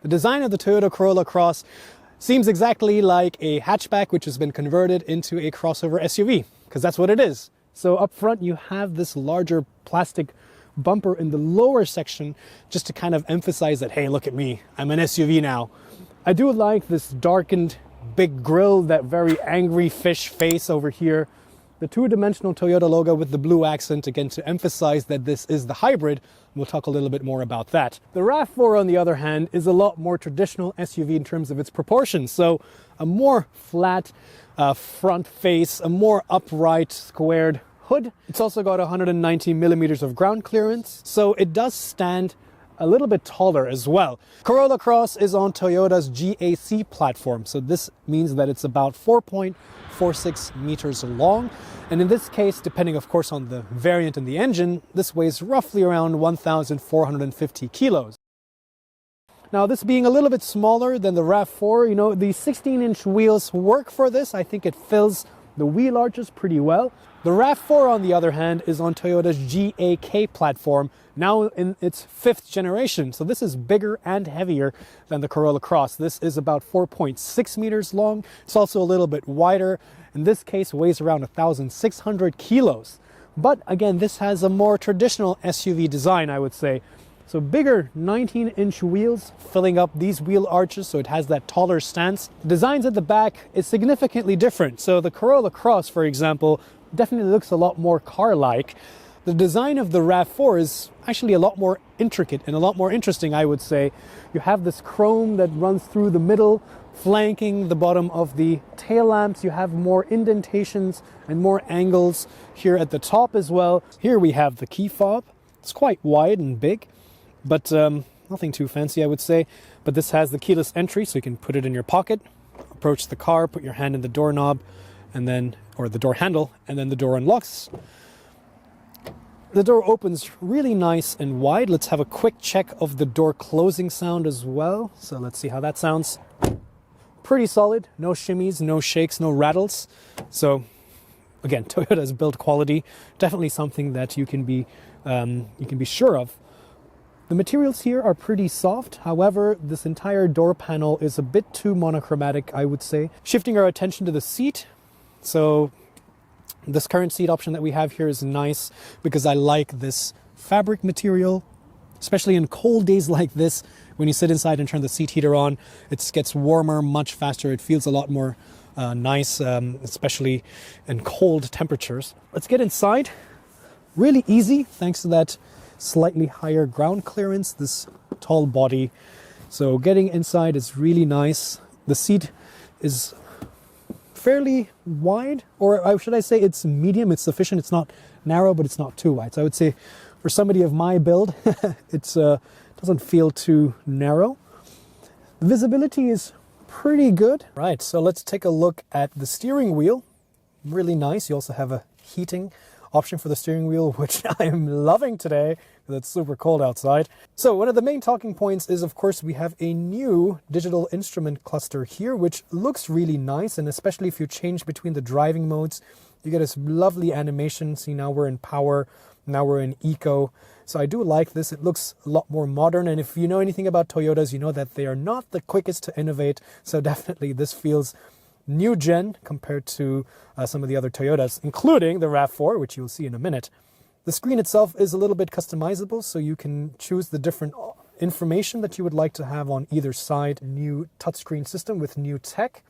The design of the Toyota Corolla Cross seems exactly like a hatchback which has been converted into a crossover SUV, because that's what it is. So up front you have this larger plastic bumper in the lower section just to kind of emphasize that, hey, look at me, I'm an SUV now. I do like this darkened big grille, that very angry fish face over here. The two-dimensional Toyota logo with the blue accent, again, to emphasize that this is the hybrid. We'll talk a little bit more about that. The RAV4, on the other hand, is a lot more traditional SUV in terms of its proportions. So a more flat front face, a more upright, squared hood. It's also got 190 millimeters of ground clearance, so it does stand a little bit taller as well. Corolla Cross is on Toyota's GAC platform, so this means that it's about 4.46 meters long, and in this case, depending of course on the variant and the engine, this weighs roughly around 1,450 kilos. Now, this being a little bit smaller than the RAV4, you know, the 16-inch wheels work for this. I think it fills the wheel arches pretty well. The RAV4, on the other hand, is on Toyota's GAK platform, now in its 5th generation. So this is bigger and heavier than the Corolla Cross. This is about 4.6 meters long. It's also a little bit wider. In this case, weighs around 1,600 kilos. But again, this has a more traditional SUV design, I would say. So bigger 19-inch wheels filling up these wheel arches, so it has that taller stance. The designs at the back is significantly different. So the Corolla Cross, for example, definitely looks a lot more car-like. The design of the RAV4 is actually a lot more intricate and a lot more interesting, I would say. You have this chrome that runs through the middle, flanking the bottom of the tail lamps. You have more indentations and more angles here at the top as well. Here we have the key fob. It's quite wide and big, but nothing too fancy, I would say. But this has the keyless entry, so you can put it in your pocket, approach the car, put your hand in the doorknob, and then, or the door handle, and then the door unlocks. The door opens really nice and wide. Let's have a quick check of the door closing sound as well. So let's see how that sounds. Pretty solid, no shimmies, no shakes, no rattles. So again, Toyota's build quality, definitely something that you can be sure of. The materials here are pretty soft. However, this entire door panel is a bit too monochromatic, I would say. Shifting our attention to the seat. So this current seat option that we have here is nice because I like this fabric material, especially in cold days like this. When you sit inside and turn the seat heater on, it gets warmer much faster. It feels a lot more nice, especially in cold temperatures. Let's get inside. Really easy thanks to that slightly higher ground clearance, this tall body. So getting inside is really nice. The seat is fairly wide, or should I say it's medium, it's sufficient. It's not narrow, but it's not too wide. So I would say for somebody of my build, it doesn't feel too narrow. The visibility is pretty good. Right, so let's take a look at the steering wheel. Really nice. You also have a heating option for the steering wheel, which I am loving today because it's super cold outside. So one of the main talking points is, of course, we have a new digital instrument cluster here, which looks really nice. And especially if you change between the driving modes, you get this lovely animation. See, now we're in power, now we're in eco. So I do like this. It looks a lot more modern. And if you know anything about Toyotas, you know that they are not the quickest to innovate. So definitely this feels new gen compared to some of the other Toyotas, including the RAV4, which you'll see in a minute. The screen itself is a little bit customizable, so you can choose the different information that you would like to have on either side. New touchscreen system with new tech.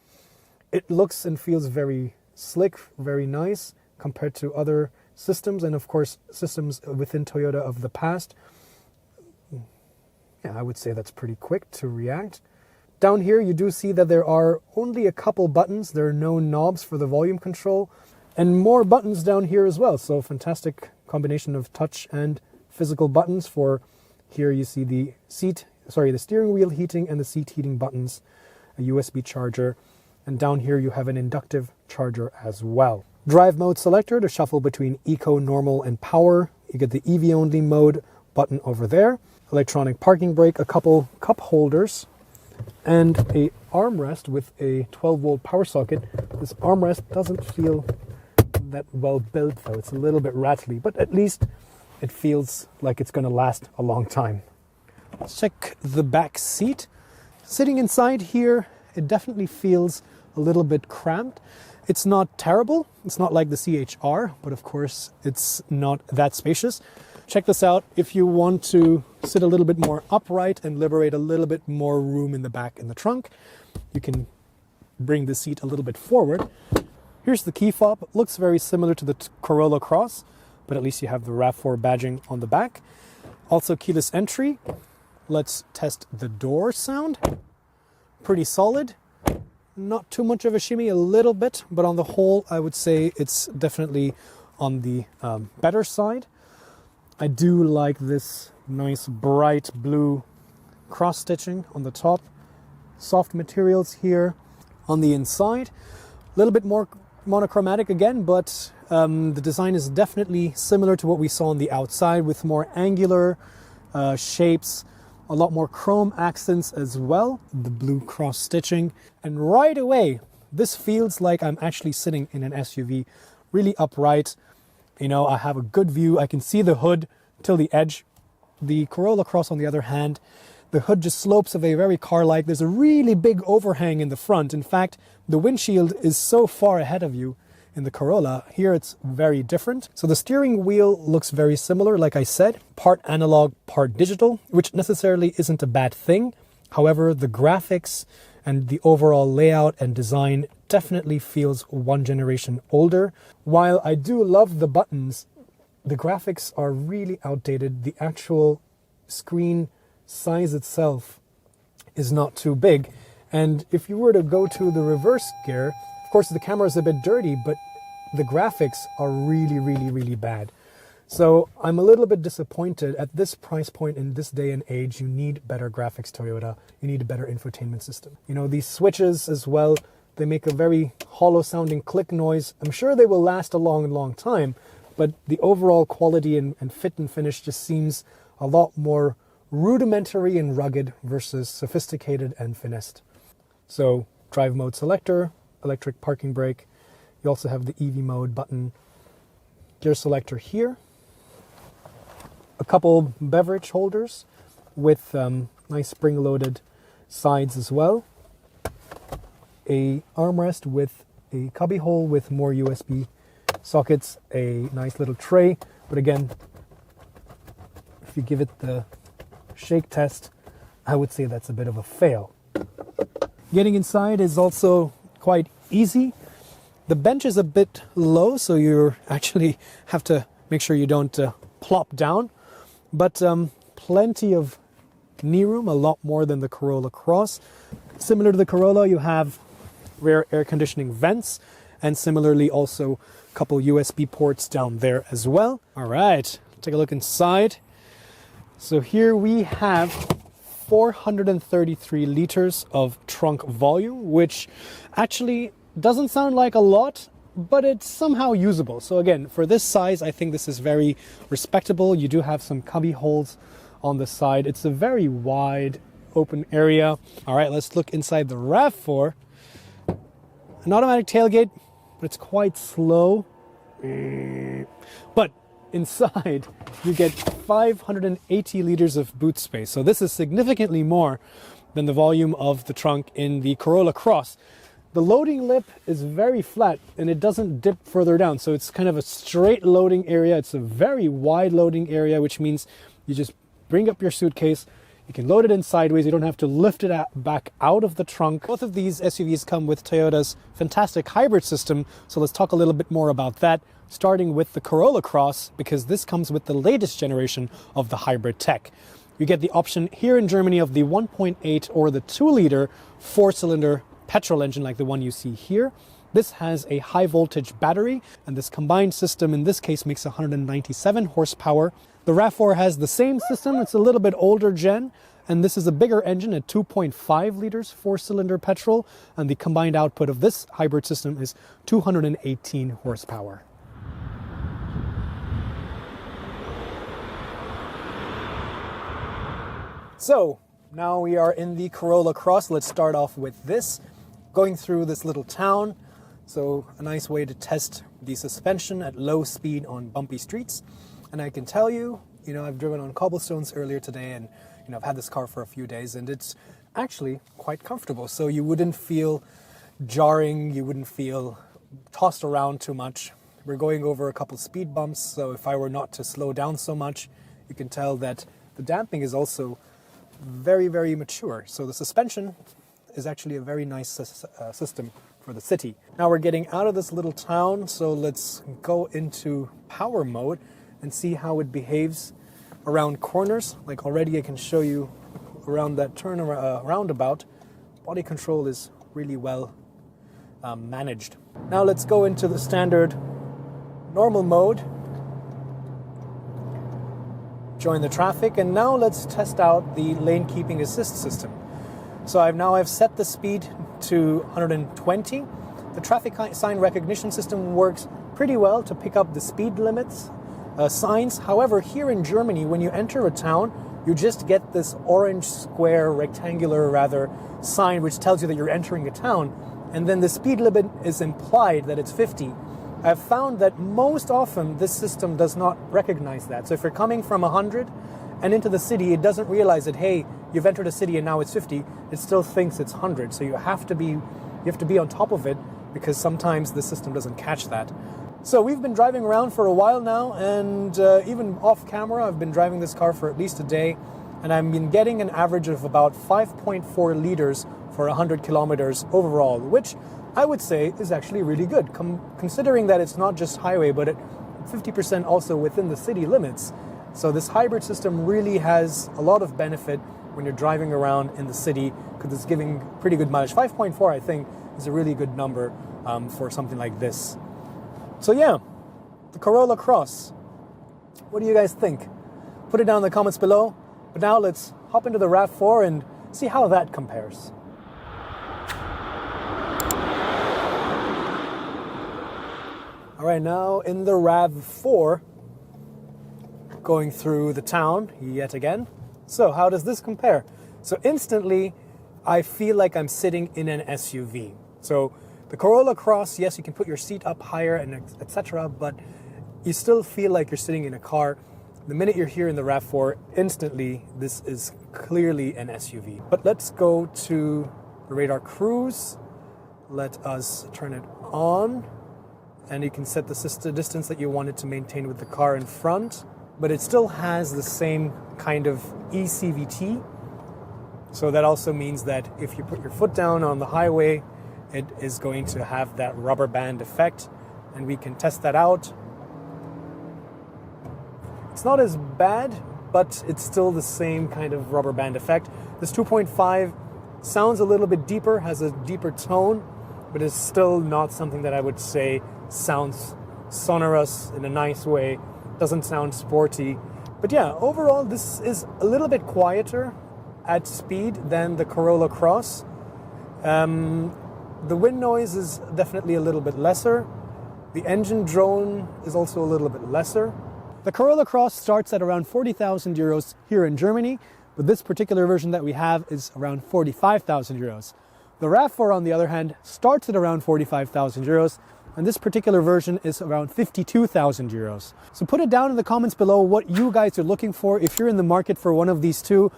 It looks and feels very slick, very nice compared to other systems, and of course systems within Toyota of the past. Yeah, I would say that's pretty quick to react. Down here you do see that there are only a couple buttons. There are no knobs for the volume control, and more buttons down here as well. So fantastic combination of touch and physical buttons. For here you see the steering wheel heating and the seat heating buttons, a USB charger, and down here you have an inductive charger as well. Drive mode selector to shuffle between eco, normal, and power. You get the EV only mode button over there. Electronic parking brake, a couple cup holders, and a armrest with a 12-volt power socket. This armrest doesn't feel that well built though. It's a little bit rattly, but at least it feels like it's going to last a long time. Let's check the back seat. Sitting inside here, it definitely feels a little bit cramped. It's not terrible. It's not like the CHR, but of course it's not that spacious. Check this out. If you want to sit a little bit more upright and liberate a little bit more room in the back in the trunk, you can bring the seat a little bit forward. Here's the key fob. Looks very similar to the Corolla Cross, but at least you have the RAV4 badging on the back. Also keyless entry. Let's test the door sound. Pretty solid. Not too much of a shimmy, a little bit, but on the whole, I would say it's definitely on the better side. I do like this nice bright blue cross stitching on the top. Soft materials here on the inside. A little bit more monochromatic again, but the design is definitely similar to what we saw on the outside with more angular shapes, a lot more chrome accents as well, the blue cross stitching. And right away, this feels like I'm actually sitting in an SUV, really upright. You know, I have a good view. I can see the hood till the edge. The Corolla Cross, on the other hand, the hood just slopes away very car-like. There's a really big overhang in the front. In fact, the windshield is so far ahead of you in the Corolla. Here it's very different. So the steering wheel looks very similar, like I said, part analog, part digital, which necessarily isn't a bad thing. However, the graphics and the overall layout and design definitely feels one generation older. While I do love the buttons, the graphics are really outdated. The actual screen size itself is not too big. And if you were to go to the reverse gear, of course the camera is a bit dirty, but the graphics are really, really, really bad. So I'm a little bit disappointed at this price point in this day and age. You need better graphics, Toyota. You need a better infotainment system. You know, these switches as well, they make a very hollow sounding click noise. I'm sure they will last a long, long time, but the overall quality and fit and finish just seems a lot more rudimentary and rugged versus sophisticated and finessed. So drive mode selector, electric parking brake. You also have the EV mode button, gear selector here. A couple beverage holders with nice spring-loaded sides as well. A armrest with a cubby hole with more USB sockets, a nice little tray. But again, if you give it the shake test, I would say that's a bit of a fail. Getting inside is also quite easy. The bench is a bit low, so you actually have to make sure you don't plop down. But plenty of knee room, a lot more than the Corolla Cross. Similar to the Corolla, you have rear air conditioning vents, and similarly also a couple USB ports down there as well. All right, take a look inside. So here we have 433 liters of trunk volume, which actually doesn't sound like a lot, but it's somehow usable. So again, for this size, I think this is very respectable. You do have some cubby holes on the side. It's a very wide open area. All right, let's look inside the RAV4. An automatic tailgate, but it's quite slow. But inside, you get 580 liters of boot space. So this is significantly more than the volume of the trunk in the Corolla Cross. The loading lip is very flat and it doesn't dip further down. So it's kind of a straight loading area. It's a very wide loading area, which means you just bring up your suitcase. You can load it in sideways. You don't have to lift it back out of the trunk. Both of these SUVs come with Toyota's fantastic hybrid system. So let's talk a little bit more about that, starting with the Corolla Cross, because this comes with the latest generation of the hybrid tech. You get the option here in Germany of the 1.8 or the 2-liter 4-cylinder petrol engine like the one you see here. This has a high voltage battery, and this combined system in this case makes 197 horsepower. The RAV4 has the same system. It's a little bit older gen, and this is a bigger engine at 2.5 liters 4-cylinder petrol, and the combined output of this hybrid system is 218 horsepower. So now we are in the Corolla Cross. Let's start off with this. Going through this little town, so a nice way to test the suspension at low speed on bumpy streets. And I can tell you, I've driven on cobblestones earlier today, and I've had this car for a few days, and it's actually quite comfortable. So you wouldn't feel jarring, you wouldn't feel tossed around too much. We're going over a couple speed bumps, so if I were not to slow down so much, you can tell that the damping is also very, very mature. So the suspension is actually a very nice system for the city. Now we're getting out of this little town, so let's go into power mode and see how it behaves around corners. Like already I can show you around that turn roundabout, body control is really well managed. Now let's go into the standard normal mode, join the traffic, and now let's test out the lane keeping assist system. So I've set the speed to 120. The traffic sign recognition system works pretty well to pick up the speed limits signs. However, here in Germany, when you enter a town, you just get this orange square, rectangular rather, sign which tells you that you're entering a town, and then the speed limit is implied that it's 50. I've found that most often this system does not recognize that. So if you're coming from 100 and into the city, it doesn't realize that, hey, you've entered a city and now it's 50. It still thinks it's 100. So you have to be on top of it, because sometimes the system doesn't catch that. So we've been driving around for a while now, and even off camera, I've been driving this car for at least a day, and I've been getting an average of about 5.4 liters for 100 kilometers overall, which I would say is actually really good, considering that it's not just highway, but at 50% also within the city limits. So this hybrid system really has a lot of benefit when you're driving around in the city, because it's giving pretty good mileage. 5.4, I think, is a really good number for something like this. So yeah, the Corolla Cross. What do you guys think? Put it down in the comments below. But now let's hop into the RAV4 and see how that compares. All right, now in the RAV4, going through the town yet again. So how does this compare? So instantly, I feel like I'm sitting in an SUV. So the Corolla Cross, yes, you can put your seat up higher and etc., but you still feel like you're sitting in a car. The minute you're here in the RAV4, instantly, this is clearly an SUV. But let's go to the radar cruise. Let us turn it on. And you can set the distance that you want it to maintain with the car in front, but it still has the same kind of eCVT. So that also means that if you put your foot down on the highway, it is going to have that rubber band effect, and we can test that out. It's not as bad, but it's still the same kind of rubber band effect. This 2.5 sounds a little bit deeper, has a deeper tone, but it's still not something that I would say sounds sonorous in a nice way, doesn't sound sporty. But yeah, overall this is a little bit quieter at speed than the Corolla Cross. The wind noise is definitely a little bit lesser. The engine drone is also a little bit lesser. The Corolla Cross starts at around 40,000 euros here in Germany, but this particular version that we have is around 45,000 euros. The RAV4, on the other hand, starts at around 45,000 euros, and this particular version is around 52,000 euros. So put it down in the comments below what you guys are looking for. If you're in the market for one of these two,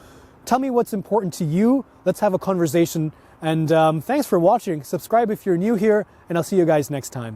tell me what's important to you. Let's have a conversation. And thanks for watching. Subscribe if you're new here, and I'll see you guys next time.